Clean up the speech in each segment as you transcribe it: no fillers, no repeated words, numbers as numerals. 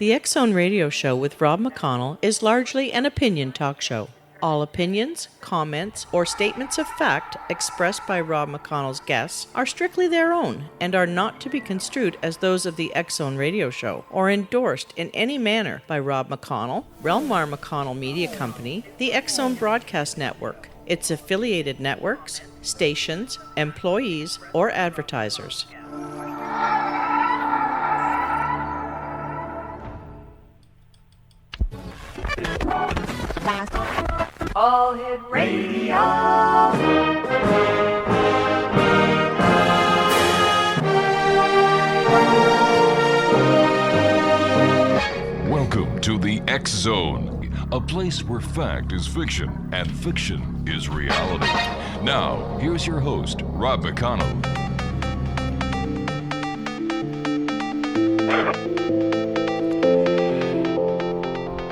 The X-Zone Radio Show with Rob McConnell is largely an opinion talk show. All opinions, comments, or statements of fact expressed by Rob McConnell's guests are strictly their own and are not to be construed as those of the X-Zone Radio Show or endorsed in any manner by Rob McConnell, Relmar McConnell Media Company, the X-Zone Broadcast Network, its affiliated networks, stations, employees, or advertisers. All Hit Radio. Welcome to the X-Zone, a place where fact is fiction and fiction is reality. Now, here's your host, Rob McConnell.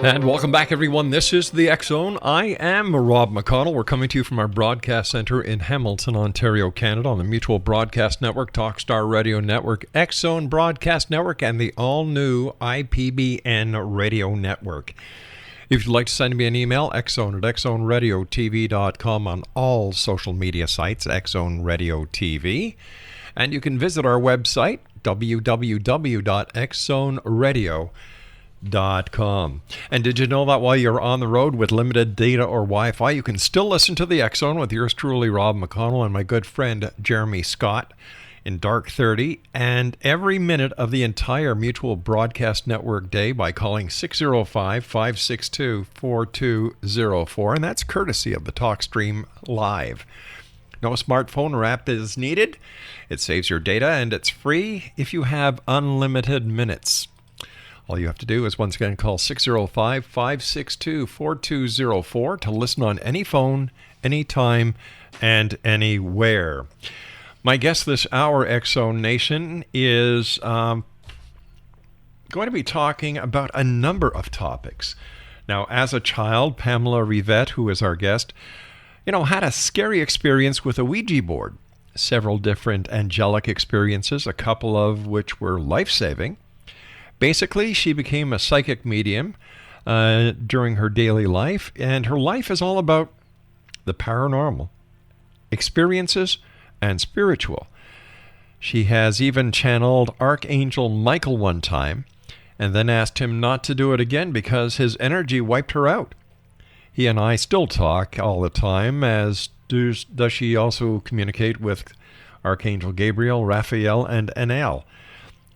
And welcome back, everyone. This is the X-Zone. I am Rob McConnell. We're coming to you from our broadcast center in Hamilton, Ontario, Canada, on the Mutual Broadcast Network, TalkStar Radio Network, X-Zone Broadcast Network, and the all-new IPBN Radio Network. If you'd like to send me an email, xzone at xzoneradiotv.com on all social media sites, X-Zone Radio TV. And you can visit our website, www.xzoneradio.com. And did you know that while you're on the road with limited data or Wi-Fi, you can still listen to the X-Zone with yours truly, Rob McConnell, and my good friend Jeremy Scott in Dark 30, and every minute of the entire Mutual Broadcast Network day by calling 605-562-4204, and that's courtesy of the TalkStream Live. No smartphone or app is needed. It saves your data, and it's free if you have unlimited minutes. All you have to do is once again call 605-562-4204 to listen on any phone, anytime, and anywhere. My guest this hour, X-Zone Nation, is going to be talking about a number of topics. Now, as a child, Pamela RIVETTE, who is our guest, had a scary experience with a Ouija board. Several different angelic experiences, a couple of which were life-saving. Basically, she became a psychic medium during her daily life, and her life is all about the paranormal, experiences, and spiritual. She has even channeled Archangel Michael one time, and then asked him not to do it again because his energy wiped her out. He and I still talk all the time, as does she also communicate with Archangel Gabriel, Raphael, and Anel.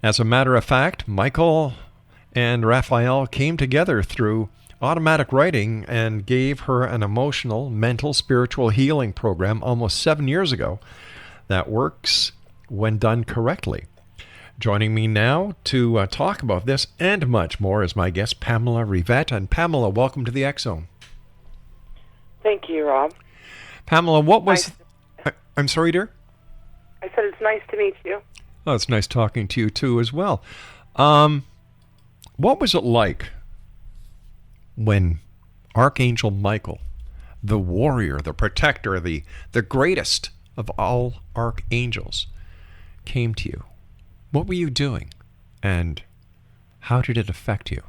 As a matter of fact, Michael and Raphael came together through automatic writing and gave her an emotional, mental, spiritual healing program almost 7 years ago that works when done correctly. Joining me now to talk about this and much more is my guest, Pamela RIVETTE. And Pamela, welcome to the X-Zone. Thank you, Rob. Pamela, what was... I'm sorry, dear? I said it's nice to meet you. Oh, it's nice talking to you, too, as well. What was it like when Archangel Michael, the warrior, the protector, the greatest of all archangels, came to you? What were you doing, and how did it affect you?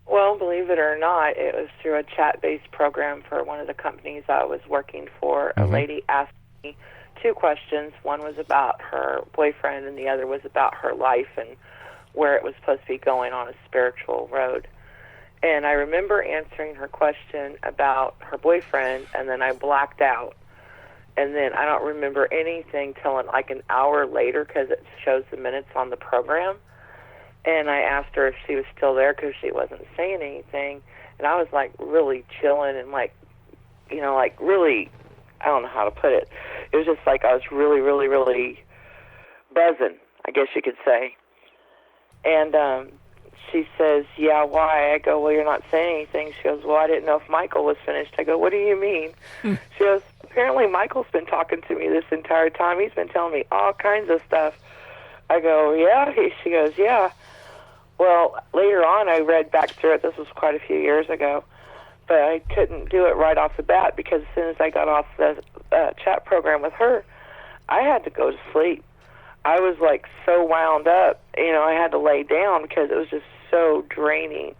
Well, believe it or not, it was through a chat-based program for one of the companies I was working for. A lady asked me 2 questions. One was about her boyfriend, and the other was about her life and where it was supposed to be going on a spiritual road. And I remember answering her question about her boyfriend, and then I blacked out. And then I don't remember anything till like an hour later because it shows the minutes on the program. And I asked her if she was still there because she wasn't saying anything. And I was like really chilling and like really, I don't know how to put it. It was just like I was really, really, really buzzing, I guess you could say. And she says, yeah, why? I go, well, you're not saying anything. She goes, well, I didn't know if Michael was finished. I go, what do you mean? She goes, apparently Michael's been talking to me this entire time. He's been telling me all kinds of stuff. I go, yeah? She goes, yeah. Well, later on I read back through it. This was quite a few years ago. But I couldn't do it right off the bat because as soon as I got off the chat program with her, I had to go to sleep. I was like so wound up, I had to lay down because it was just so draining.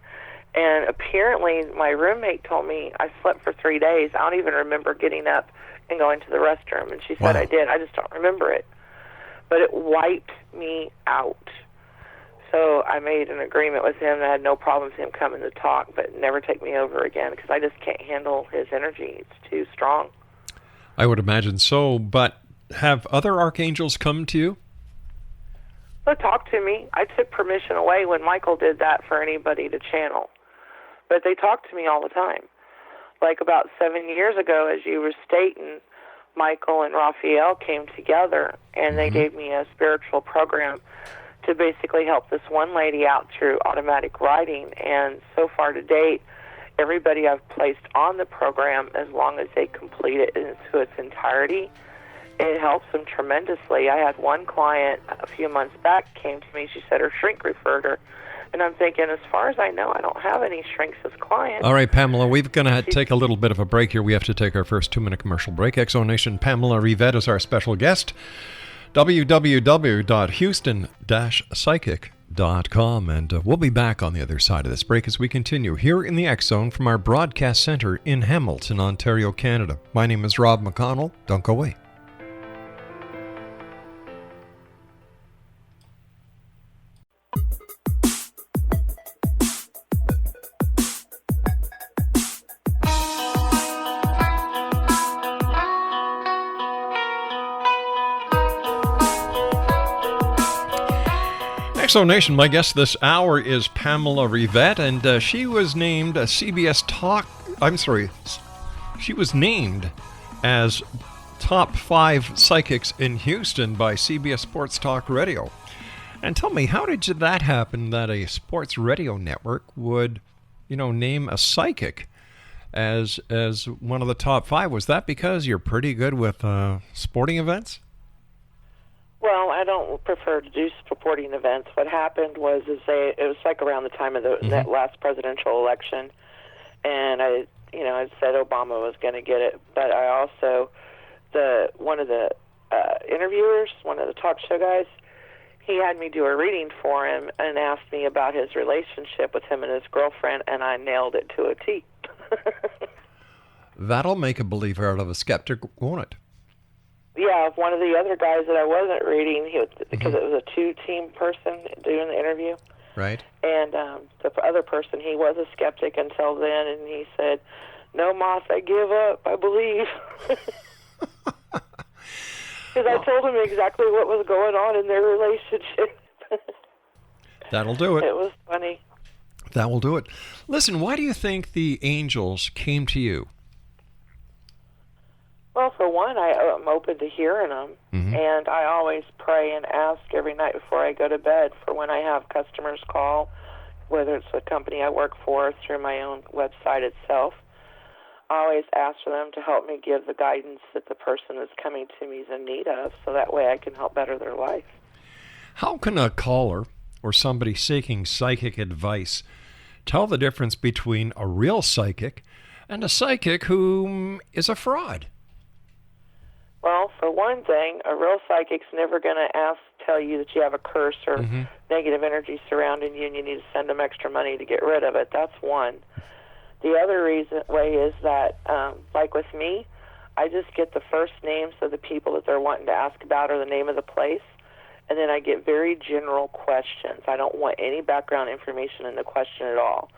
And apparently my roommate told me I slept for 3 days. I don't even remember getting up and going to the restroom. And she said Wow. I did. I just don't remember it. But it wiped me out. So I made an agreement with him that I had no problems him coming to talk, but never take me over again because I just can't handle his energy. It's too strong. I would imagine so, but have other archangels come to you? So talk to me. I took permission away when Michael did that for anybody to channel. But they talk to me all the time. Like about 7 years ago, as you were stating, Michael and Raphael came together and they gave me a spiritual program to basically help this one lady out through automatic writing. And so far to date, everybody I've placed on the program, as long as they complete it into its entirety, it helps them tremendously. I had one client a few months back came to me. She said her shrink referred her. And I'm thinking, as far as I know, I don't have any shrinks as clients. All right, Pamela, we're going to take a little bit of a break here. We have to take our first 2-minute commercial break. Exonation Pamela RIVETTE is our special guest. www.houston-psychic.com. And we'll be back on the other side of this break as we continue here in the X Zone from our broadcast center in Hamilton, Ontario, Canada. My name is Rob McConnell. Don't go away. Nation, my guest this hour is Pamela RIVETTE, and she was named CBS Talk. She was named as top 5 psychics in Houston by CBS Sports Talk Radio. And tell me, how did that happen that a sports radio network would, name a psychic as one of the top 5? Was that because you're pretty good with sporting events? Well, I don't prefer to do sporting events. What happened was it was like around the time of that last presidential election, and I said Obama was going to get it, but I also one of the interviewers, one of the talk show guys, he had me do a reading for him and asked me about his relationship with him and his girlfriend, and I nailed it to a T. That'll make a believer out of a skeptic, won't it? Yeah, one of the other guys that I wasn't reading, because it was a 2-team person doing the interview. Right. And the other person, he was a skeptic until then, and he said, "No, Moss, I give up. I believe." Because I told him exactly what was going on in their relationship. That'll do it. It was funny. That will do it. Listen, why do you think the angels came to you? Well, for one, I'm open to hearing them, and I always pray and ask every night before I go to bed for when I have customers call, whether it's a company I work for or through my own website itself. I always ask for them to help me give the guidance that the person that's coming to me is in need of, so that way I can help better their life. How can a caller or somebody seeking psychic advice tell the difference between a real psychic and a psychic who is a fraud? Well, for one thing, a real psychic's never going to tell you that you have a curse or negative energy surrounding you and you need to send them extra money to get rid of it. That's one. The other way is that, like with me, I just get the first names of the people that they're wanting to ask about or the name of the place, and then I get very general questions. I don't want any background information in the question at all.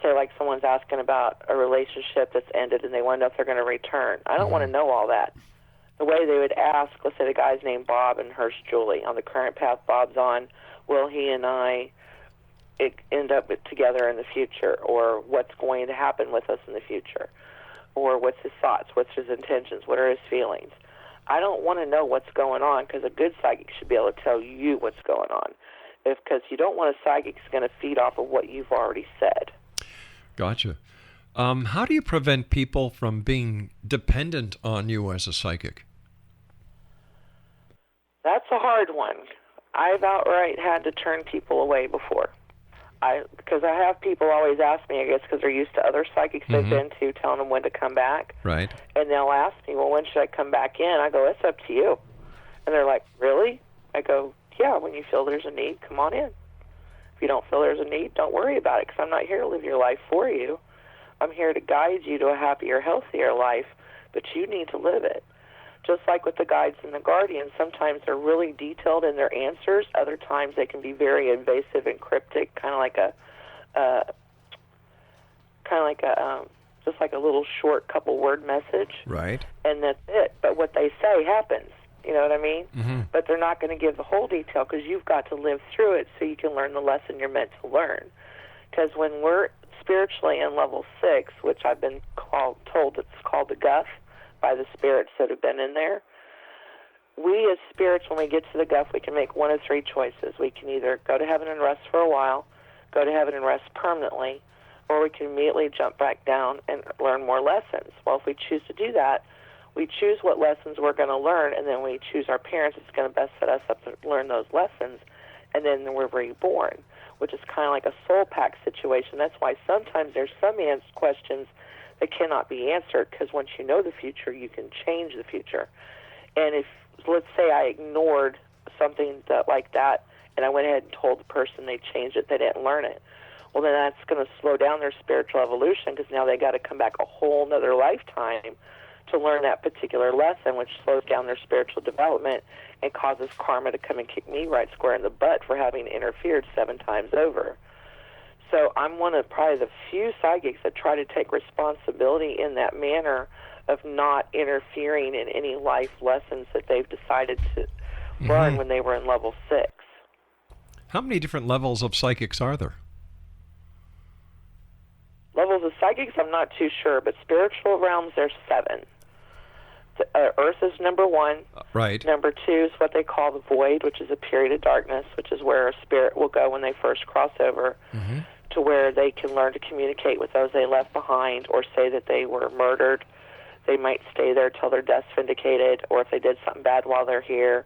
Say like someone's asking about a relationship that's ended and they want to know if they're going to return. I don't want to know all that. The way they would ask, let's say the guy's named Bob and hers Julie, on the current path Bob's on, will he and I end up together in the future, or what's going to happen with us in the future, or what's his thoughts, what's his intentions, what are his feelings. I don't want to know what's going on, because a good psychic should be able to tell you what's going on, because you don't want a psychic who's going to feed off of what you've already said. Gotcha. How do you prevent people from being dependent on you as a psychic? That's a hard one. I've outright had to turn people away before. Because I have people always ask me, I guess because they're used to other psychics they've been to, telling them when to come back. Right. And they'll ask me, well, when should I come back in? I go, it's up to you. And they're like, really? I go, yeah, when you feel there's a need, come on in. If you don't feel there's a need, don't worry about it, because I'm not here to live your life for you. I'm here to guide you to a happier, healthier life, but you need to live it. Just like with the guides and the guardians, sometimes they're really detailed in their answers. Other times they can be very invasive and cryptic, kind of like just like a little short couple word message. Right. And that's it. But what they say happens. You know what I mean? Mm-hmm. But they're not going to give the whole detail, because you've got to live through it so you can learn the lesson you're meant to learn. Because when we're spiritually in level 6, which I've been told it's called the guff by the spirits that have been in there, we as spirits, when we get to the guff, we can make one of 3 choices. We can either go to heaven and rest for a while, go to heaven and rest permanently, or we can immediately jump back down and learn more lessons. Well, if we choose to do that, we choose what lessons we're going to learn, and then we choose our parents that's going to best set us up to learn those lessons, and then we're reborn, which is kind of like a soul pack situation. That's why sometimes there's some questions that cannot be answered, because once you know the future, you can change the future. And if, let's say I ignored something like that, and I went ahead and told the person they changed it, they didn't learn it, well, then that's going to slow down their spiritual evolution, because now they got to come back a whole nother lifetime to learn that particular lesson, which slows down their spiritual development and causes karma to come and kick me right square in the butt for having interfered 7 times over. So I'm one of probably the few psychics that try to take responsibility in that manner of not interfering in any life lessons that they've decided to learn when they were in level 6. How many different levels of psychics are there? Levels of psychics, I'm not too sure, but spiritual realms, there's 7. Earth is number 1. Right. Number 2 is what they call the void, which is a period of darkness, which is where a spirit will go when they first cross over, to where they can learn to communicate with those they left behind, or say that they were murdered. They might stay there till their death's vindicated, or if they did something bad while they're here,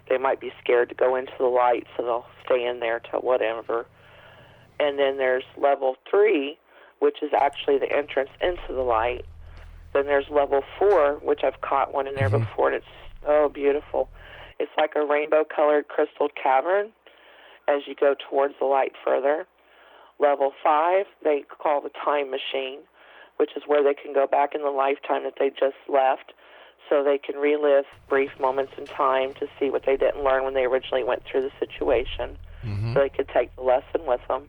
they might be scared to go into the light, so they'll stay in there till whatever. And then there's level 3, which is actually the entrance into the light. Then there's level 4, which I've caught one in there before, and it's so beautiful. It's like a rainbow-colored crystal cavern as you go towards the light further. Level 5, they call the time machine, which is where they can go back in the lifetime that they just left, so they can relive brief moments in time to see what they didn't learn when they originally went through the situation, so they could take the lesson with them.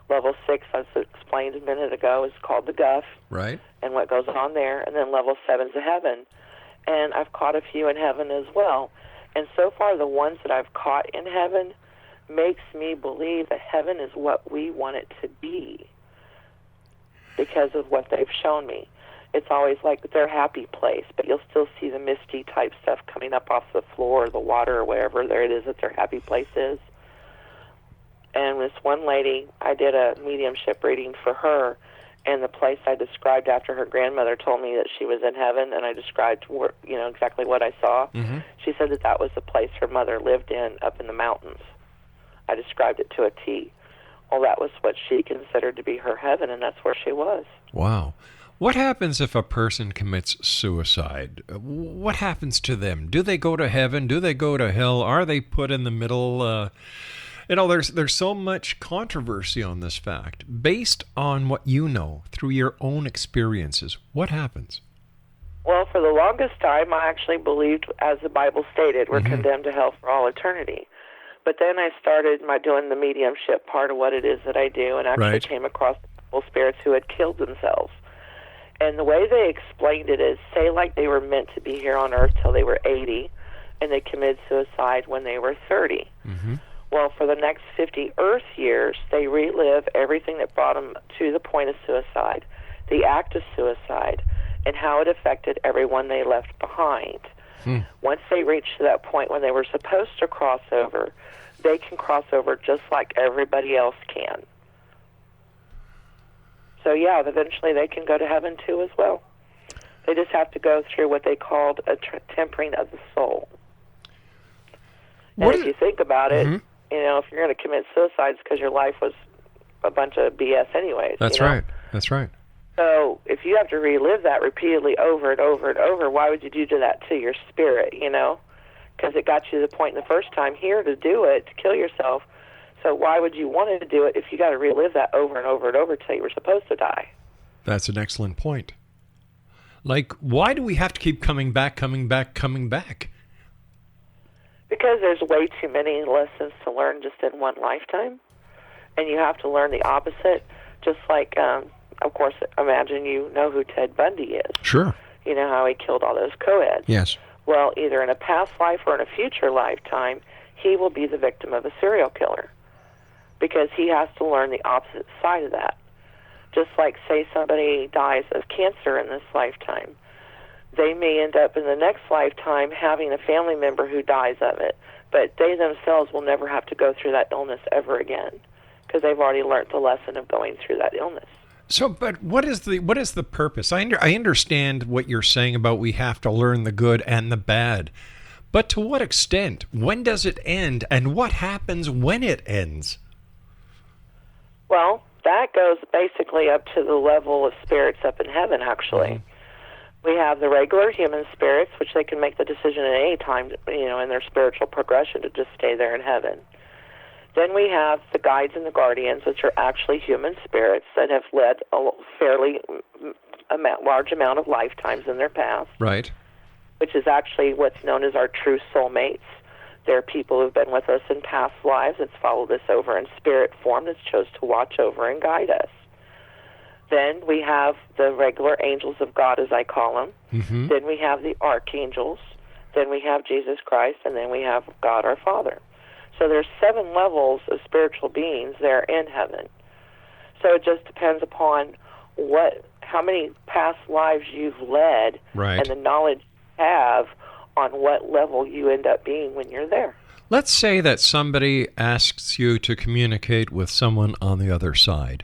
Level 6, as explained a minute ago, is called the guff. Right. And what goes on there. And then level 7 is the heaven. And I've caught a few in heaven as well. And so far, the ones that I've caught in heaven makes me believe that heaven is what we want it to be, because of what they've shown me. It's always like their happy place, but you'll still see the misty type stuff coming up off the floor or the water or wherever there it is that their happy place is. And this one lady, I did a mediumship reading for her, and the place I described after her grandmother told me that she was in heaven, and I described exactly what I saw. She said that was the place her mother lived in up in the mountains. I described it to a T. Well, that was what she considered to be her heaven, and that's where she was. Wow. What happens if a person commits suicide? What happens to them? Do they go to heaven? Do they go to hell? Are they put in the middle? There's so much controversy on this fact. Based on what you know through your own experiences, what happens? Well, for the longest time, I actually believed, as the Bible stated, we're condemned to hell for all eternity. But then I started doing the mediumship part of what it is that I do, and actually came across people, spirits who had killed themselves. And the way they explained it is, say like they were meant to be here on Earth till they were 80, and they committed suicide when they were 30. Well, for the next 50 Earth years, they relive everything that brought them to the point of suicide, the act of suicide, and how it affected everyone they left behind. Once they reach to that point when they were supposed to cross over, they can cross over just like everybody else can. So, yeah, eventually they can go to heaven, too, as well. They just have to go through what they called a tempering of the soul. And if you think about it, if you're going to commit suicide, it's because your life was a bunch of BS anyways. That's right. That's right. So if you have to relive that repeatedly over and over and over, why would you do that to your spirit, because it got you to the point the first time here to do it, to kill yourself. So why would you want to do it if you got to relive that over and over and over till you were supposed to die? That's an excellent point. Like, why do we have to keep coming back? Because there's way too many lessons to learn just in one lifetime, and you have to learn the opposite. Just like, of course, imagine you know who Ted Bundy is. Sure. You know how he killed all those co-eds. Yes. Well, either in a past life or in a future lifetime, he will be the victim of a serial killer because he has to learn the opposite side of that. Just like, say, somebody dies of cancer in this lifetime. They may end up in the next lifetime having a family member who dies of it, but they themselves will never have to go through that illness ever again because they've already learned the lesson of going through that illness. So, but what is the purpose? I understand what you're saying about we have to learn the good and the bad, but to what extent? When does it end, and what happens when it ends? Well, that goes basically up to the level of spirits up in heaven, actually. Mm-hmm. We have the regular human spirits, which they can make the decision at any time, in their spiritual progression to just stay there in heaven. Then we have the guides and the guardians, which are actually human spirits that have led a fairly large amount of lifetimes in their past. Right. Which is actually what's known as our true soulmates. They're people who've been with us in past lives that's followed us over in spirit form that's chose to watch over and guide us. Then we have the regular angels of God, as I call them. Mm-hmm. Then we have the archangels. Then we have Jesus Christ, and then we have God our Father. So there's 7 levels of spiritual beings there in heaven. So it just depends upon how many past lives you've led, right, and the knowledge you have on what level you end up being when you're there. Let's say that somebody asks you to communicate with someone on the other side,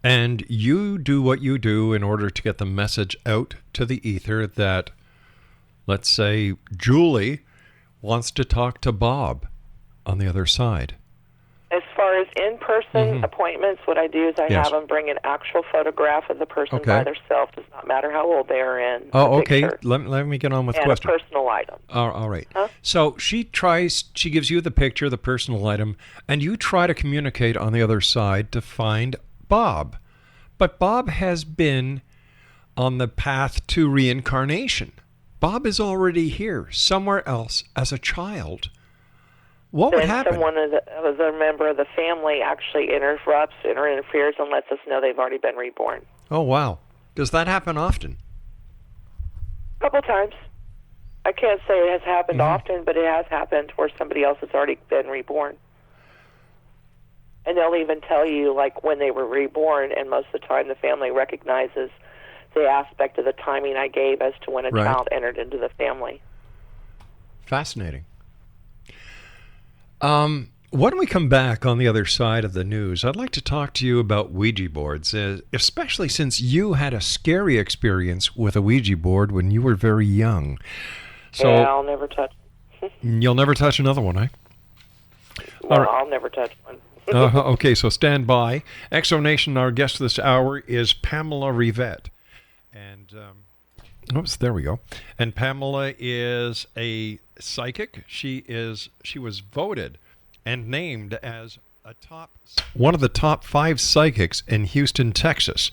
and you do what you do in order to get the message out to the ether that, let's say, Julie wants to talk to Bob on the other side. As far as in-person appointments, what I do is I have them bring an actual photograph of the person by themselves. Does not matter how old they are in. Oh, okay. Let me get on with the question. And a personal item. All right. Huh? So she gives you the picture, the personal item, and you try to communicate on the other side to find Bob. But Bob has been on the path to reincarnation. Bob is already here, somewhere else, as a child. What would happen? Someone as a member of the family actually interferes and lets us know they've already been reborn. Oh, wow. Does that happen often? A couple times. I can't say it has happened often, but it has happened where somebody else has already been reborn. And they'll even tell you, like, when they were reborn, and most of the time the family recognizes the aspect of the timing I gave as to when a child entered into the family. Fascinating. When we come back on the other side of the news, I'd like to talk to you about Ouija boards, especially since you had a scary experience with a Ouija board when you were very young. So yeah, I'll never touch. You'll never touch another one, eh? Well, right. I'll never touch one. Okay, so stand by. Exonation, our guest this hour is Pamela RIVETTE. And, there we go. And Pamela is a psychic. She was voted and named as one of the top 5 psychics in Houston, Texas.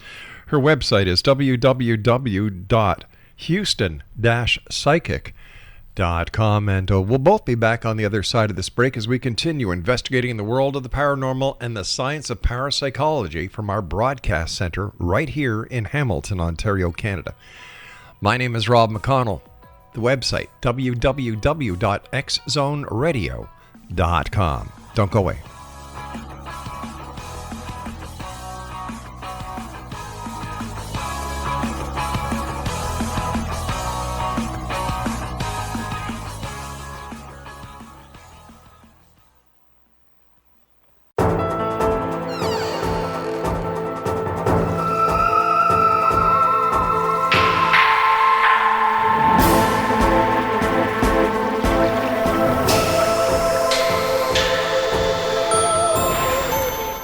Her website is www.houston-psychic.com, and we'll both be back on the other side of this break as we continue investigating the world of the paranormal and the science of parapsychology from our broadcast center right here in Hamilton, Ontario, Canada. My name is Rob McConnell. The website, www.xzoneradio.com. Don't go away.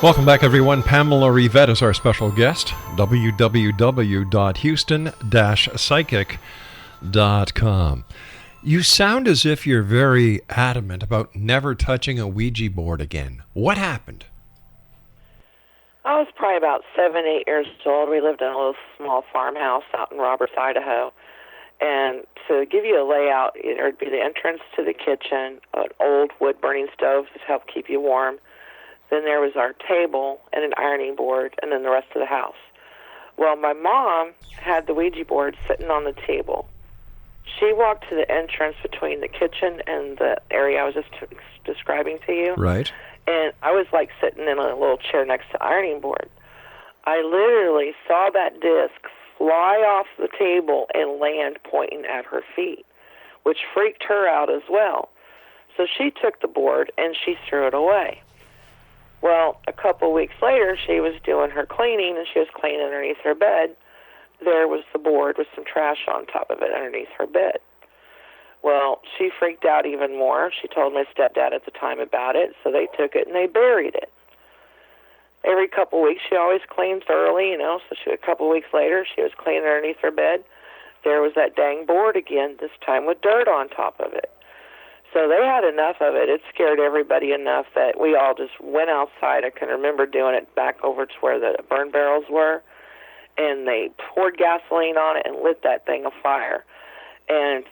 Welcome back, everyone. Pamela RIVETTE is our special guest. www.houston-psychic.com. You sound as if you're very adamant about never touching a Ouija board again. What happened? I was probably about 7, 8 years old. We lived in a little small farmhouse out in Roberts, Idaho. And to give you a layout, it would be the entrance to the kitchen, an old wood-burning stove to help keep you warm. Then there was our table and an ironing board, and then the rest of the house. Well, my mom had the Ouija board sitting on the table. She walked to the entrance between the kitchen and the area I was just describing to you. Right. And I was like sitting in a little chair next to the ironing board. I literally saw that disc fly off the table and land pointing at her feet, which freaked her out as well. So she took the board and she threw it away. Well, a couple weeks later, she was doing her cleaning, and she was cleaning underneath her bed. There was the board with some trash on top of it underneath her bed. Well, she freaked out even more. She told my stepdad at the time about it, so they took it and they buried it. Every couple weeks, she always cleans thoroughly, so a couple weeks later, she was cleaning underneath her bed. There was that dang board again, this time with dirt on top of it. So they had enough of it. It scared everybody enough that we all just went outside. I can remember doing it back over to where the burn barrels were, and they poured gasoline on it and lit that thing afire. And,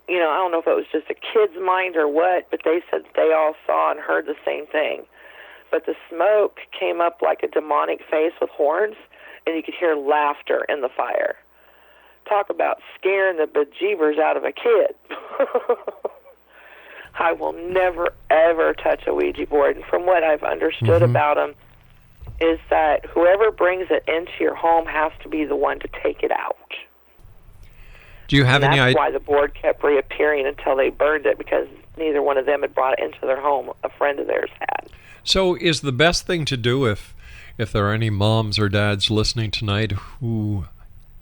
I don't know if it was just a kid's mind or what, but they said they all saw and heard the same thing. But the smoke came up like a demonic face with horns, and you could hear laughter in the fire. Talk about scaring the bejeebers out of a kid. I will never, ever touch a Ouija board. And from what I've understood about them, is that whoever brings it into your home has to be the one to take it out. Do you have any idea? That's why the board kept reappearing until they burned it, because neither one of them had brought it into their home. A friend of theirs had. So is the best thing to do if there are any moms or dads listening tonight who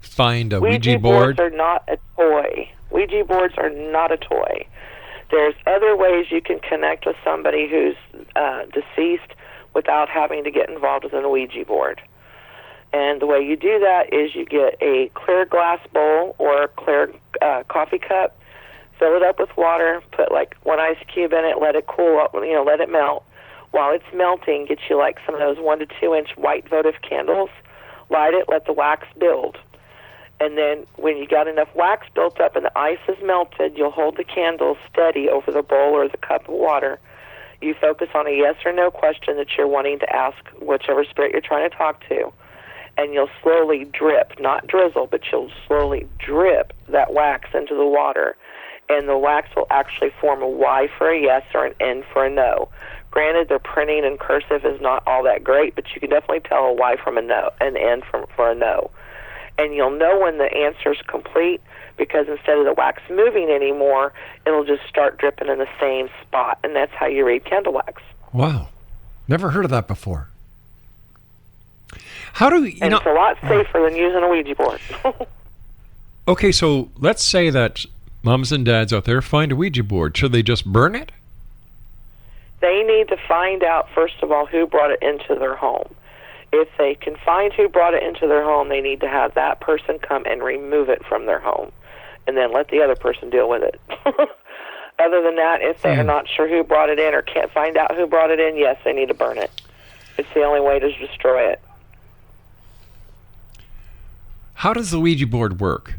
find a Ouija board? Ouija boards are not a toy. Ouija boards are not a toy. There's other ways you can connect with somebody who's deceased without having to get involved with an Ouija board. And the way you do that is you get a clear glass bowl or a clear coffee cup, fill it up with water, put like 1 ice cube in it, let it cool up, let it melt. While it's melting, get you like some of those 1 to 2 inch white votive candles, light it, let the wax build. And then when you got enough wax built up and the ice is melted, you'll hold the candle steady over the bowl or the cup of water. You focus on a yes or no question that you're wanting to ask whichever spirit you're trying to talk to. And you'll slowly drip, not drizzle, but you'll slowly drip that wax into the water. And the wax will actually form a Y for a yes or an N for a no. Granted, their printing in cursive is not all that great, but you can definitely tell a Y from a no, an N for a no. And you'll know when the answer's complete, because instead of the wax moving anymore, it'll just start dripping in the same spot, and that's how you read candle wax. Wow. Never heard of that before. How do you know? It's a lot safer than using a Ouija board. Okay, so let's say that moms and dads out there find a Ouija board. Should they just burn it? They need to find out, first of all, who brought it into their home. If they can find who brought it into their home, they need to have that person come and remove it from their home, and then let the other person deal with it. Other than that, if they are not sure who brought it in or can't find out who brought it in, yes, they need to burn it. It's the only way to destroy it. How does the Ouija board work?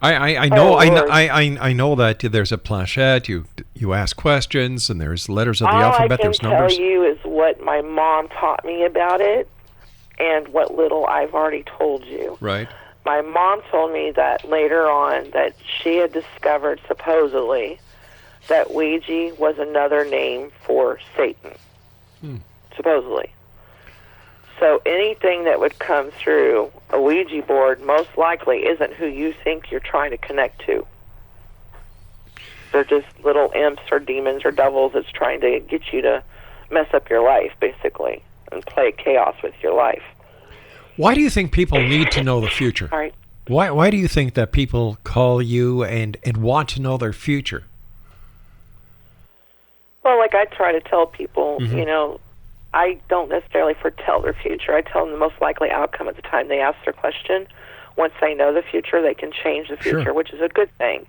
I know I know that there's a planchette. You ask questions, and there's letters of the alphabet. There's numbers. All I can tell you is what my mom taught me about it, and what little I've already told you. Right. My mom told me that later on that she had discovered supposedly that Ouija was another name for Satan. Supposedly. So anything that would come through a Ouija board most likely isn't who you think you're trying to connect to. They're just little imps or demons or devils that's trying to get you to mess up your life, basically, and play chaos with your life. Why do you think people need to know the future? All right. Why do you think that people call you and want to know their future? Well, like I try to tell people, I don't necessarily foretell their future. I tell them the most likely outcome at the time they ask their question, once they know the future, they can change the future, Sure. which is a good thing.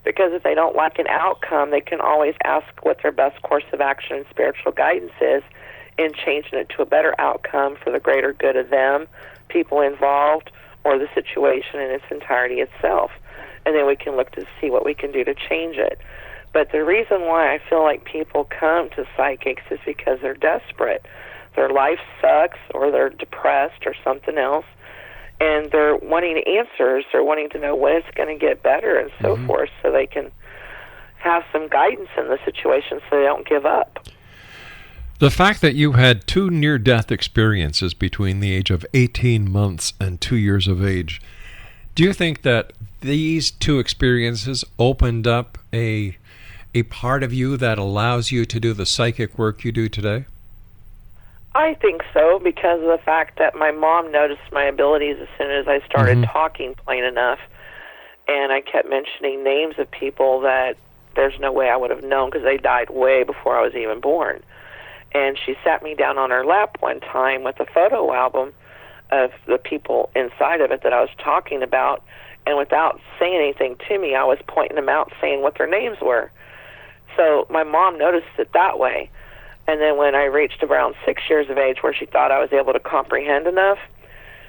Because if they don't like an outcome, they can always ask what their best course of action and spiritual guidance is in changing it to a better outcome for the greater good of them, people involved, or the situation in its entirety itself. And then we can look to see what we can do to change it. But the reason why I feel like people come to psychics is because they're desperate. Their life sucks, or they're depressed, or something else, and they're wanting answers. They're wanting to know when it's going to get better and so forth, so they can have some guidance in the situation so they don't give up. The fact that you had 2 near-death experiences between the age of 18 months and 2 years of age, do you think that these 2 experiences opened up a part of you that allows you to do the psychic work you do today? I think so, because of the fact that my mom noticed my abilities as soon as I started talking plain enough, and I kept mentioning names of people that there's no way I would have known because they died way before I was even born. And she sat me down on her lap one time with a photo album of the people inside of it that I was talking about, and without saying anything to me, I was pointing them out, saying what their names were. So my mom noticed it that way. And then when I reached around 6 years of age, where she thought I was able to comprehend enough,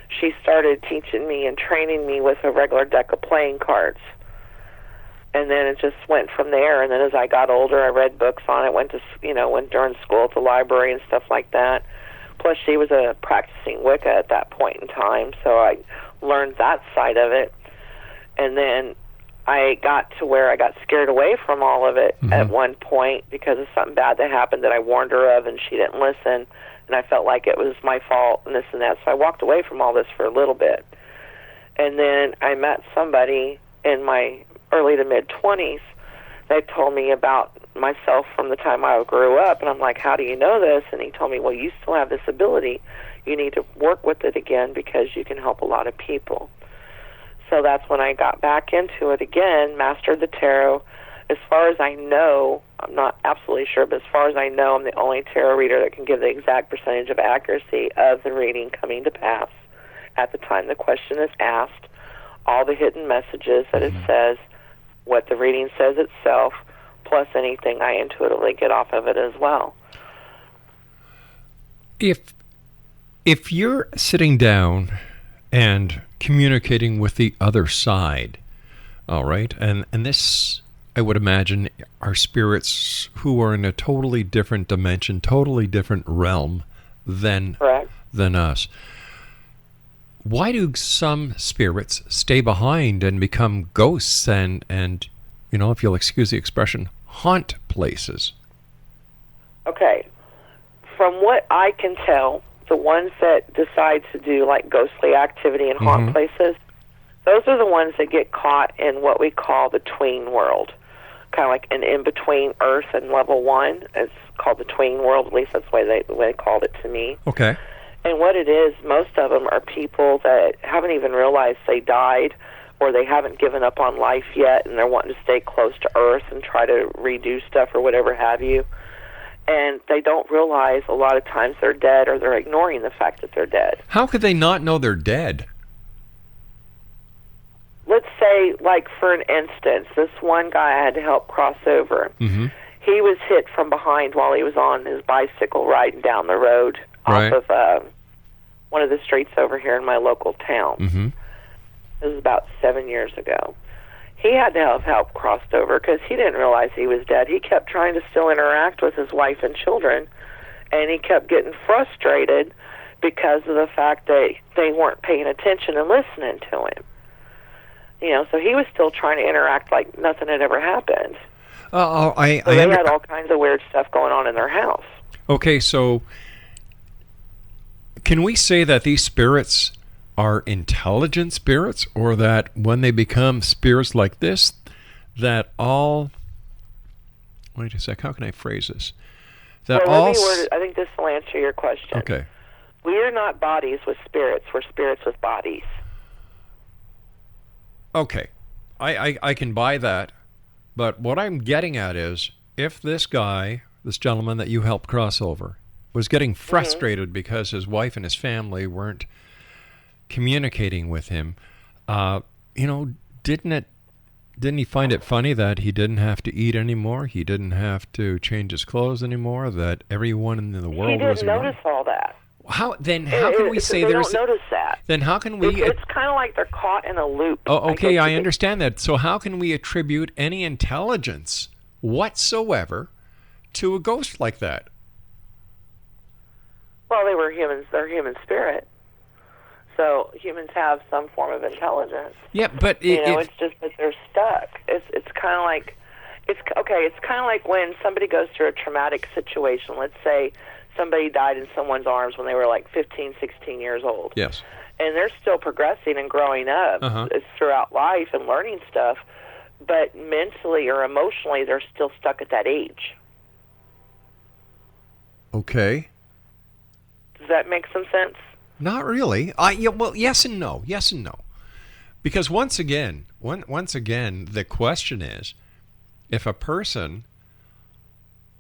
she started teaching me and training me with a regular deck of playing cards. And then it just went from there. And then as I got older, I read books on it, went during school at the library and stuff like that. Plus, she was a practicing Wicca at that point in time, so I learned that side of it. And then I got to where I got scared away from all of it at one point because of something bad that happened that I warned her of, and she didn't listen, and I felt like it was my fault and this and that. So I walked away from all this for a little bit. And then I met somebody in my early to mid-20s that told me about myself from the time I grew up, and I'm like, how do you know this? And he told me, well, you still have this ability. You need to work with it again because you can help a lot of people. So that's when I got back into it again, mastered the tarot. As far as I know, I'm not absolutely sure, but as far as I know, I'm the only tarot reader that can give the exact percentage of accuracy of the reading coming to pass at the time the question is asked, all the hidden messages that it says, what the reading says itself, plus anything I intuitively get off of it as well. If you're sitting down and communicating with the other side, all right, and this, I would imagine, are spirits who are in a totally different dimension, totally different realm than us. Why do some spirits stay behind and become ghosts and if you'll excuse the expression, haunt places? Okay. From what I can tell, the ones that decide to do like ghostly activity and haunt places, those are the ones that get caught in what we call the tween world, kind of like an in-between Earth and level 1. It's called the tween world, at least that's the way they called it to me. Okay. And what it is, most of them are people that haven't even realized they died, or they haven't given up on life yet, and they're wanting to stay close to Earth and try to redo stuff or whatever have you. And they don't realize a lot of times they're dead, or they're ignoring the fact that they're dead. How could they not know they're dead? Let's say, like for an instance, this one guy I had to help cross over. He was hit from behind while he was on his bicycle riding down the road off of one of the streets over here in my local town. This was about 7 years ago. He had to have help crossed over because he didn't realize he was dead. He kept trying to still interact with his wife and children, and he kept getting frustrated because of the fact that they weren't paying attention and listening to him. So he was still trying to interact like nothing had ever happened. So they had all kinds of weird stuff going on in their house. Okay, so can we say that these spirits are intelligent spirits, or that when they become spirits like this, that all... Wait a sec, how can I phrase this? That I think this will answer your question. Okay. We are not bodies with spirits. We're spirits with bodies. Okay. I can buy that. But what I'm getting at is, if this gentleman that you helped cross over, was getting frustrated because his wife and his family weren't communicating with him, Didn't he find it funny that he didn't have to eat anymore? He didn't have to change his clothes anymore? That everyone in the world was... He didn't notice all that. How can we say they there's... don't notice that. Then how can we... It's kind of like they're caught in a loop. Oh, okay, I understand that. So how can we attribute any intelligence whatsoever to a ghost like that? Well, they were humans. They're human spirit. So humans have some form of intelligence. Yeah, but it's just that they're stuck. It's kind of like It's kind of like when somebody goes through a traumatic situation. Let's say somebody died in someone's arms when they were like 15, 16 years old. Yes. And they're still progressing and growing up throughout life and learning stuff, but mentally or emotionally, they're still stuck at that age. Okay. Does that make some sense? Not really. Well, yes and no. Yes and no. Because once again, the question is, if a person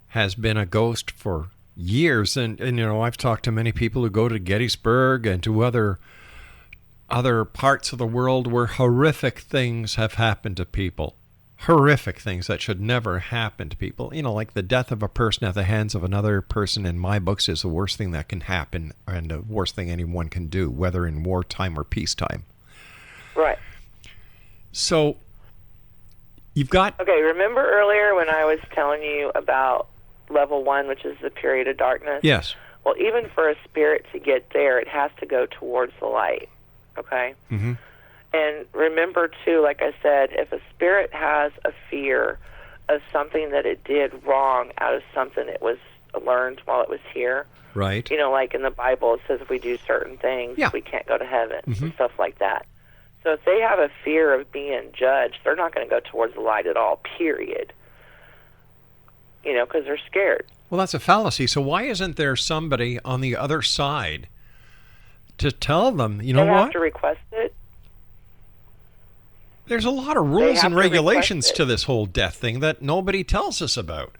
has been a ghost for years, and I've talked to many people who go to Gettysburg and to other parts of the world where horrific things have happened to people. Horrific things that should never happen to people. Like the death of a person at the hands of another person in my books is the worst thing that can happen and the worst thing anyone can do, whether in wartime or peacetime. Right. So, you've got... Okay, remember earlier when I was telling you about level 1, which is the period of darkness? Yes. Well, even for a spirit to get there, it has to go towards the light. Okay? Mm-hmm. And remember, too, like I said, if a spirit has a fear of something that it did wrong out of something it was learned while it was here. Right. Like in the Bible, it says if we do certain things, we can't go to heaven and stuff like that. So if they have a fear of being judged, they're not going to go towards the light at all, period. Because they're scared. Well, that's a fallacy. So why isn't there somebody on the other side to tell them, they what? have to request it. There's a lot of rules and regulations to this whole death thing that nobody tells us about.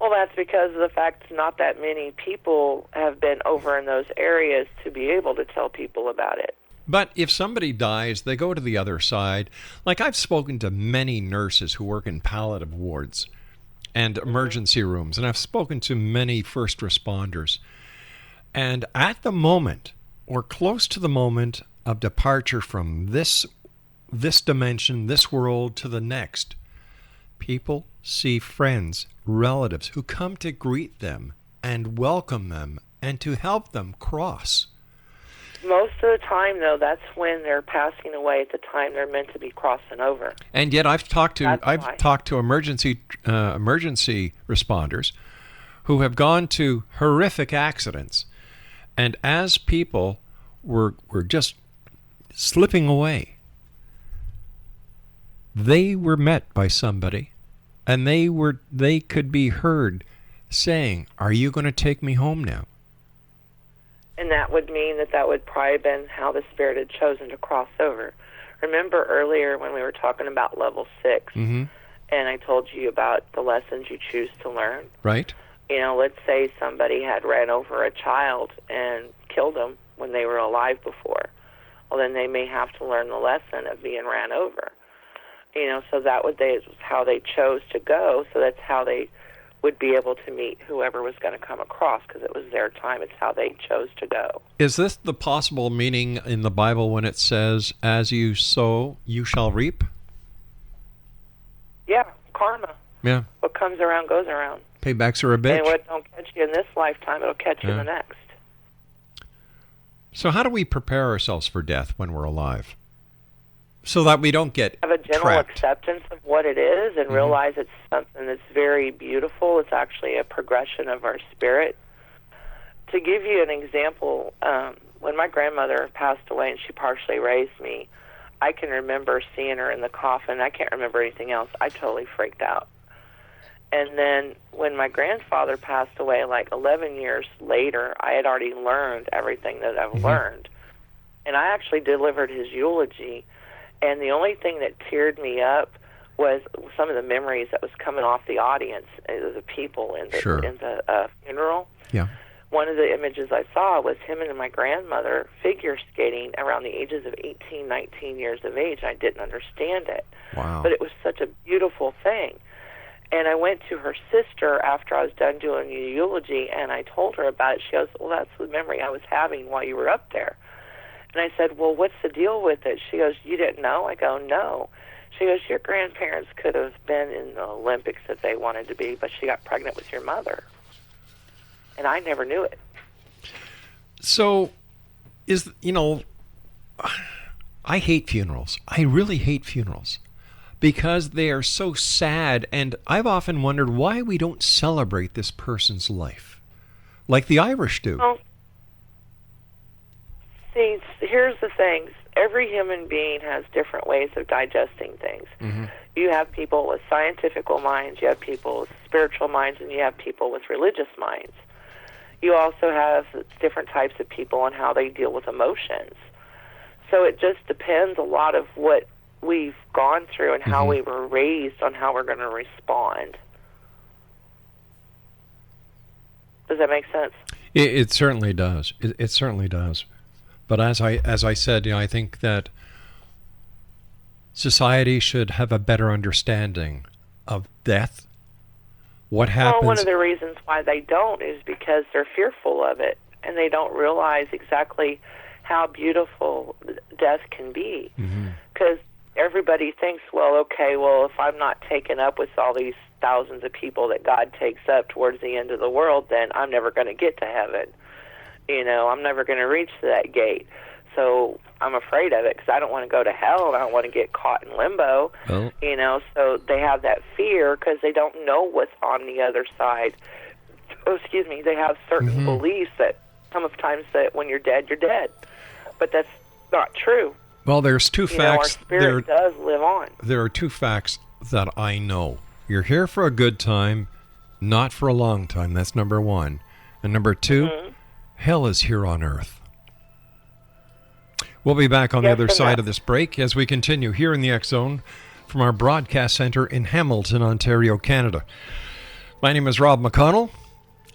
Well, that's because of the fact not that many people have been over in those areas to be able to tell people about it. But if somebody dies, they go to the other side. Like I've spoken to many nurses who work in palliative wards and emergency rooms, and I've spoken to many first responders. And at the moment, or close to the moment of departure from this dimension, this world to the next, people see friends, relatives who come to greet them and welcome them and to help them cross. Most of the time, though, that's when they're passing away at the time they're meant to be crossing over. And yet I've talked to emergency responders who have gone to horrific accidents, and as people were just slipping away, they were met by somebody, and they could be heard saying, "Are you going to take me home now?" And that would mean that would probably have been how the spirit had chosen to cross over. Remember earlier when we were talking about level 6, and I told you about the lessons you choose to learn? Right. Let's say somebody had ran over a child and killed them when they were alive before. Well, then they may have to learn the lesson of being ran over. So that was how they chose to go, so that's how they would be able to meet whoever was going to come across, because it was their time. It's how they chose to go. Is this the possible meaning in the Bible when it says, "As you sow, you shall reap"? Yeah, karma. Yeah. What comes around goes around. Paybacks are a bitch. And what don't catch you in this lifetime, it'll catch you in the next. So how do we prepare ourselves for death when we're alive, so that we don't get have a general trapped? Acceptance of what it is and realize it's something that's very beautiful. It's actually a progression of our spirit. To give you an example, when my grandmother passed away and she partially raised me, I can remember seeing her in the coffin. I can't remember anything else. I totally freaked out. And then when my grandfather passed away, like 11 years later, I had already learned everything that I've learned. And I actually delivered his eulogy. And the only thing that teared me up was some of the memories that was coming off the audience, the people in the funeral. Yeah. one of the images I saw was him and my grandmother figure skating around the ages of 18, 19 years of age. I didn't understand it. Wow. But it was such a beautiful thing. And I went to her sister after I was done doing the eulogy, and I told her about it. She goes, well, that's the memory I was having while you were up there. And I said, well, what's the deal with it? She goes, you didn't know? I go, no. She goes, your grandparents could have been in the Olympics if they wanted to be, but she got pregnant with your mother. And I never knew it. So, I hate funerals. I really hate funerals because they are so sad. And I've often wondered why we don't celebrate this person's life like the Irish do. Well, see, here's the thing. Every human being has different ways of digesting things. Mm-hmm. You have people with scientific minds, you have people with spiritual minds, and you have people with religious minds. You also have different types of people on how they deal with emotions. So it just depends a lot of what we've gone through and how we were raised on how we're going to respond. Does that make sense? It certainly does. It certainly does. But as I said, I think that society should have a better understanding of death. What happens? Well, one of the reasons why they don't is because they're fearful of it, and they don't realize exactly how beautiful death can be. Because everybody thinks, well, okay, well, if I'm not taken up with all these thousands of people that God takes up towards the end of the world, then I'm never going to get to heaven. I'm never going to reach that gate. So I'm afraid of it because I don't want to go to hell and I don't want to get caught in limbo. Oh. So they have that fear because they don't know what's on the other side. They have certain beliefs that sometimes that when you're dead, but that's not true. Well, there's two facts. Our spirit does live on. There are two facts that I know. You're here for a good time, not for a long time. That's number one. And number two, hell is here on earth. We'll be back on the other side of this break as we continue here in the X Zone from our broadcast center in Hamilton, Ontario, Canada. My name is Rob McConnell.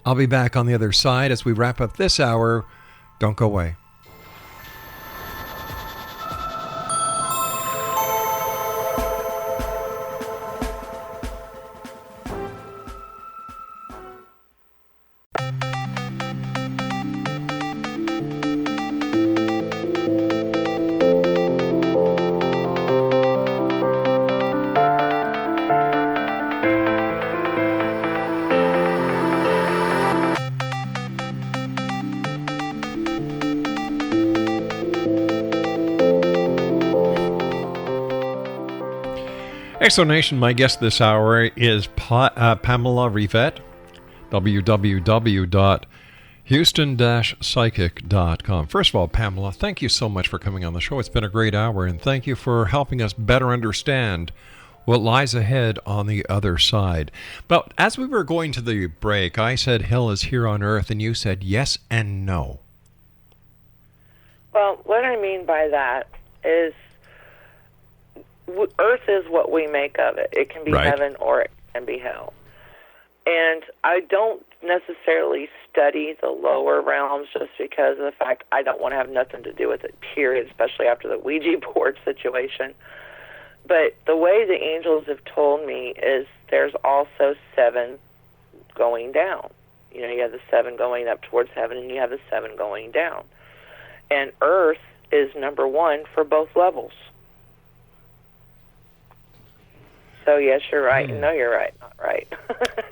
I'll be back on the other side as we wrap up this hour. Don't go away. Exonation, my guest this hour is Pamela RIVETTE, www.houston-psychic.com. First of all, Pamela, thank you so much for coming on the show. It's been a great hour, and thank you for helping us better understand what lies ahead on the other side. But as we were going to the break, I said hell is here on earth, and you said yes and no. Well, what I mean by that is earth is what we make of it. It can be heaven or it can be hell. And I don't necessarily study the lower realms just because of the fact I don't want to have nothing to do with it, period, especially after the Ouija board situation. But the way the angels have told me is there's also 7 going down. You have the 7 going up towards heaven, and you have the 7 going down. And earth is number 1 for both levels. So, yes, you're right. No, you're right. Not right.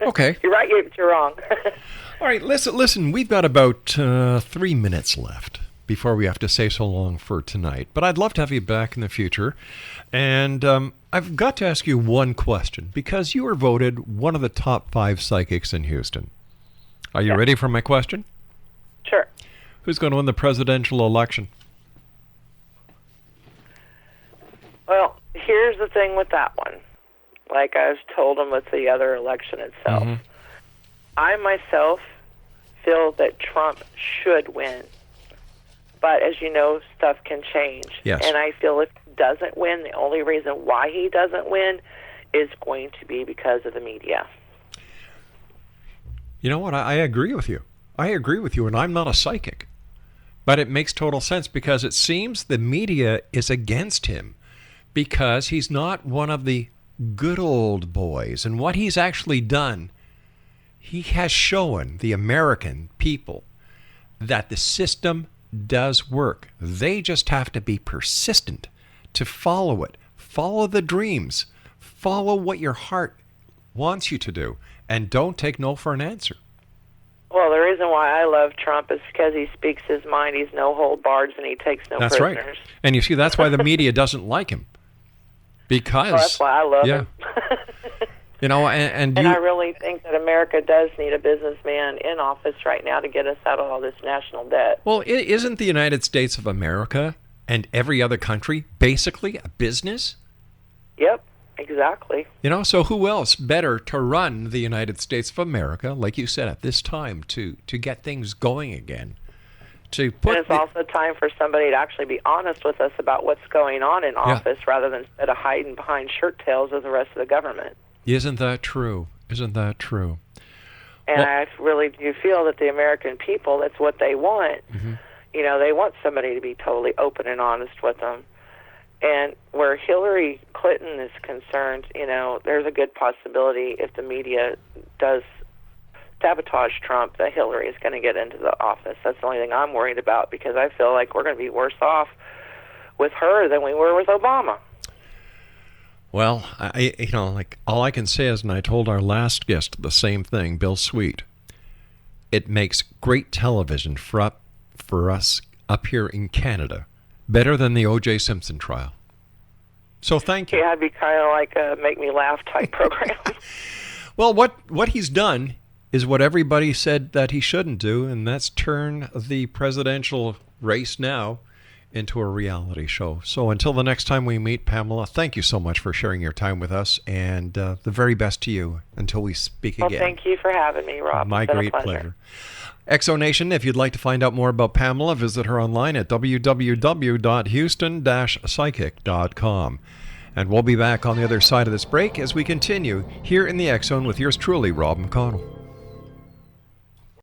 Okay. You're right, but you're wrong. All right, listen, we've got about 3 minutes left before we have to say so long for tonight. But I'd love to have you back in the future. And I've got to ask you one question, because you were voted one of the top 5 psychics in Houston. Are you ready for my question? Sure. Who's going to win the presidential election? Well, here's the thing with that one. Like I was told them with the other election itself. I myself feel that Trump should win. But as you know, stuff can change. Yes. And I feel if he doesn't win, the only reason why he doesn't win is going to be because of the media. You know what? I agree with you. I agree with you, and I'm not a psychic. But it makes total sense because it seems the media is against him because he's not one of the good old boys. And what he's actually done, he has shown the American people that the system does work. They just have to be persistent to follow it. Follow the dreams. Follow what your heart wants you to do. And don't take no for an answer. Well, the reason why I love Trump is because he speaks his mind. He's no hold barred, and he takes no prisoners. That's right. And you see, that's why the media doesn't like him. Because that's why I love him. You know, and I really think that America does need a businessman in office right now to get us out of all this national debt. Well, isn't the United States of America and every other country basically a business? Yep. Exactly. You know, so who else better to run the United States of America, like you said, at this time to get things going again? And it's also time for somebody to actually be honest with us about what's going on in office rather than instead of hiding behind shirt tails of the rest of the government. Isn't that true? Isn't that true? And I really do feel that the American people, that's what they want. Mm-hmm. You know, they want somebody to be totally open and honest with them. And where Hillary Clinton is concerned, you know, there's a good possibility if the media does sabotage Trump that Hillary is going to get into the office. That's the only thing I'm worried about because I feel like we're going to be worse off with her than we were with Obama. Well, all I can say is, and I told our last guest the same thing, Bill Sweet, it makes great television for us up here in Canada. Better than the O.J. Simpson trial. So thank you. Yeah, it'd be kind of like a make me laugh type program. Well, what he's done is what everybody said that he shouldn't do, and that's turn the presidential race now into a reality show. So until the next time we meet, Pamela, thank you so much for sharing your time with us, and the very best to you until we speak again. Well, thank you for having me, Rob. My great pleasure. Exonation, if you'd like to find out more about Pamela, visit her online at www.houston-psychic.com. And we'll be back on the other side of this break as we continue here in the X Zone with yours truly, Rob McConnell.